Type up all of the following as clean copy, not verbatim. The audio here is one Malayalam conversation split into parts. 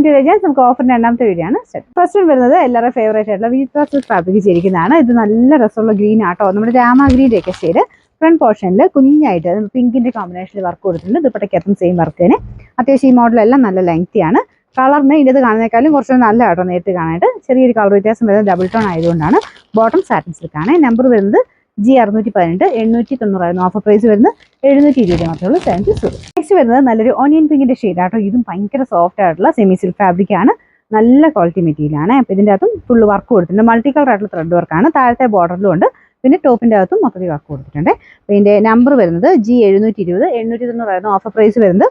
വിചാരിച്ചാൽ നമുക്ക് ഓഫറിന്റെ രണ്ടാമത്തെ വീഡിയോ ആണ്. ഫസ്റ്റ് വരുന്നത് എല്ലാവരുടെ ഫേവറേറ്റ് ആയിട്ടുള്ള വിചിത്ര സിൽക്ക് ഫാബ്രിക് ചെയ്തിരിക്കുന്നതാണ്. ഇത് നല്ല രസമുള്ള ഗ്രീൻ ആട്ടോ, നമ്മുടെ രാമഗ്രീൻ്റെ ഒക്കെ ഷെയ്ഡ്. ഫ്രണ്ട് പോർഷനിൽ കുഞ്ഞായിട്ട് പിങ്കിന്റെ കോമ്പിനേഷനിൽ വർക്ക് കൊടുത്തിട്ടുണ്ട്. ദുപ്പട്ടയ്ക്കകത്തും സെയിം വർക്ക് തന്നെ. അത്യാവശ്യം ഈ മോഡലെല്ലാം നല്ല ലെങ്തിയാണ്. കളറിന് ഇതിനകത്ത് കാണുന്നേക്കാളും കുറച്ച് നല്ല ആട്ടോ നേരിട്ട് കാണാനായിട്ട്. ചെറിയൊരു കളർ വ്യത്യാസം വരുന്നത് ഡബിൾ ടോൺ ആയതുകൊണ്ടാണ്. ബോട്ടം സാറ്റിൻ സിൽക്കാണ്. നമ്പർ വരുന്നത് G618, 890 ഓഫർ പ്രൈസ് വരുന്നത് 720 മാത്രമേ ഉള്ളൂ. 70. നെക്സ്റ്റ് വരുന്നത് നല്ലൊരു ഓണിയൻ പിങ്കിന്റെ ഷെയ്ഡ് ആട്ടോ. ഇതും ഭയങ്കര സോഫ്റ്റ് ആയിട്ടുള്ള സെമി സിൽക്ക് ഫാബ്രിക് ആണ്. നല്ല ക്വാളിറ്റി മെറ്റീരിയൽ ആണ്. അപ്പോൾ ഇതിൻ്റെ അകത്തും ഫുള്ള് വർക്ക് കൊടുത്തിട്ടുണ്ട്. മൾട്ടി കളർ ആയിട്ടുള്ള ത്രെഡ് വർക്കാണ്. താഴത്തെ ബോർഡറിലും ഉണ്ട്. പിന്നെ ടോപ്പിന്റെ അകത്തും മൊത്തത്തിൽ വർക്ക് കൊടുത്തിട്ടുണ്ട്. അപ്പോൾ ഇതിന്റെ നമ്പർ വരുന്നത് G720, 890 ഓഫർ പ്രൈസ് വരുന്നത്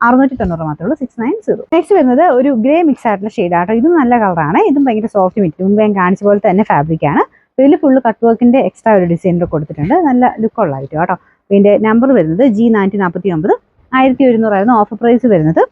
690 മാത്രമേ ഉള്ളൂ. 690. നെക്സ്റ്റ് വരുന്നത് ഒരു ഗ്രേ മിക്സ് ആയിട്ടുള്ള ഷെയ്ഡ് ആട്ടോ. ഇതും നല്ല കളറാണ്. ഇതും ഭയങ്കര സോഫ്റ്റ് മെറ്റീരിയൽ. മുമ്പ് ഞാൻ കാണിച്ച പോലെ തന്നെ ഫാബ്രിക് ആണ്. ഇതിൽ ഫുള്ള് കട്ട് വർക്കിന്റെ എക്സ്ട്രാ ഒരു ഡിസൈനിൽ കൊടുത്തിട്ടുണ്ട്. നല്ല ലുക്കുള്ള ഐറ്റം കേട്ടോ. ഇതിന്റെ നമ്പർ വരുന്നത് G449, 1100 ഓഫർ പ്രൈസ് വരുന്നത്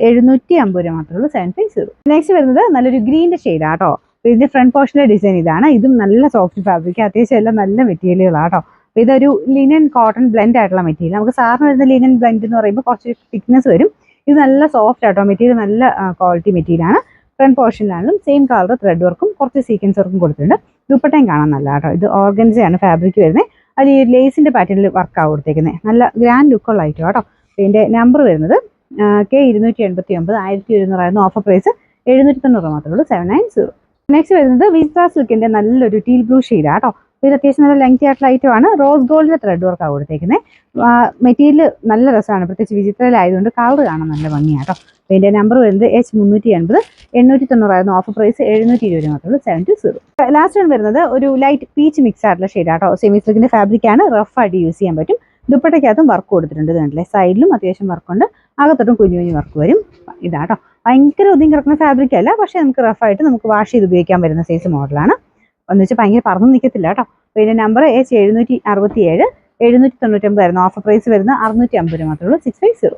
750 മാത്രമേ ഉള്ളൂ. 750. നെക്സ്റ്റ് വരുന്നത് നല്ലൊരു ഗ്രീൻ്റെ ഷെയ്ഡ് ആട്ടോ. ഇതിന്റെ ഫ്രണ്ട് പോർഷനിലെ ഡിസൈൻ ഇതാണ്. ഇതും നല്ല സോഫ്റ്റ് ഫാബ്രിക്, അത്യാവശ്യം എല്ലാം നല്ല മെറ്റീരിയലുകളാട്ടോ. ഇതൊരു ലിനൻ കോട്ടൺ ബ്ലെൻഡ് ആയിട്ടുള്ള മെറ്റീരിയൽ. നമുക്ക് സാറിന് വരുന്ന ലിനൻ ബ്ലെൻഡ് എന്ന് പറയുമ്പോൾ കുറച്ച് തിക്നെസ് വരും. ഇത് നല്ല സോഫ്റ്റ് ആട്ടോ മെറ്റീരിയൽ, നല്ല ക്വാളിറ്റി മെറ്റീരിയൽ ആണ്. ഫ്രണ്ട് പോർഷനിലാണെങ്കിലും സെയിം കളർ ത്രെഡ് വർക്കും കുറച്ച് സീക്വൻസ് വർക്കും കൊടുത്തിട്ടുണ്ട്. ദുപ്പട്ടയും കാണാൻ നല്ല കേട്ടോ. ഇത് ഓർഗൻസയാണ് ഫാബ്രിക് വരുന്നത്. അത് ഈ ലേസിന്റെ പാറ്റേണിൽ വർക്കാണ് കൊടുത്തേക്കുന്നത്. നല്ല ഗ്രാൻഡ് ലുക്കുള്ള ഐറ്റം കേട്ടോ. ഇതിന്റെ നമ്പർ വരുന്നത് K289, 1100 ഓഫർ പ്രൈസ് 790 മാത്രമേ ഉള്ളൂ. 790. നെക്സ്റ്റ് വരുന്നത് വിചിത്ര സിൽക്കിന്റെ നല്ലൊരു ടീൽ ബ്ലൂ ഷെയ്ഡ് ആട്ടോ. ഇത് അത്യാവശ്യം നല്ല ലെങ്തി ആയിട്ടുള്ള ഐറ്റമാണ്. റോസ് ഗോൾഡിന്റെ ത്രെഡ് വർക്കാണ് കൊടുത്തേക്കുന്നത്. മെറ്റീരിയൽ നല്ല രസമാണ്, പ്രത്യേകിച്ച് വിചിത്രയിലായതുകൊണ്ട് കളർ കാണാൻ നല്ല ഭംഗിയാട്ടോ. ഇതിന്റെ നമ്പർ വരുന്നത് H380, 890 ഓഫർ പ്രൈസ് 720 മാത്രമേ ഉള്ളൂ. 720. ലാസ്റ്റ് വൺ വരുന്നത് ഒരു ലൈറ്റ് പീച്ച് മിക്സ് ആയിട്ടുള്ള ഷെയ്ഡ് ആട്ടോ. സെമി സിൽക്കിന്റെ ഫാബ്രിക് ആണ്. റഫ് ആയിട്ട് യൂസ് ചെയ്യാൻ പറ്റും. ദുപ്പട്ടയ്ക്കകത്തും വർക്ക് കൊടുത്തിട്ടുണ്ട്. കണ്ടില്ലേ, സൈഡിലും അത്യാവശ്യം വർക്കുണ്ട്. അകത്തോട്ടും കുഞ്ഞു കുഞ്ഞു വർക്ക് വരും. ഇതാട്ടോ. ഭയങ്കര ഒതുങ്ങി കിടക്കുന്ന ഫാബ്രിക് അല്ല, പക്ഷെ നമുക്ക് റഫായിട്ട് നമുക്ക് വാഷ് ചെയ്ത് ഉപയോഗിക്കാൻ പറ്റുന്ന സൈസ് മോഡലാണ്. എന്ന് വെച്ചാൽ ഭയങ്കര പറന്ന് നിൽക്കത്തില്ല കേട്ടോ. പിന്നെ നമ്പർ H767, 799 ഓഫർ പ്രൈസ് വരുന്നത് 650 മാത്രമേ ഉള്ളൂ. 650.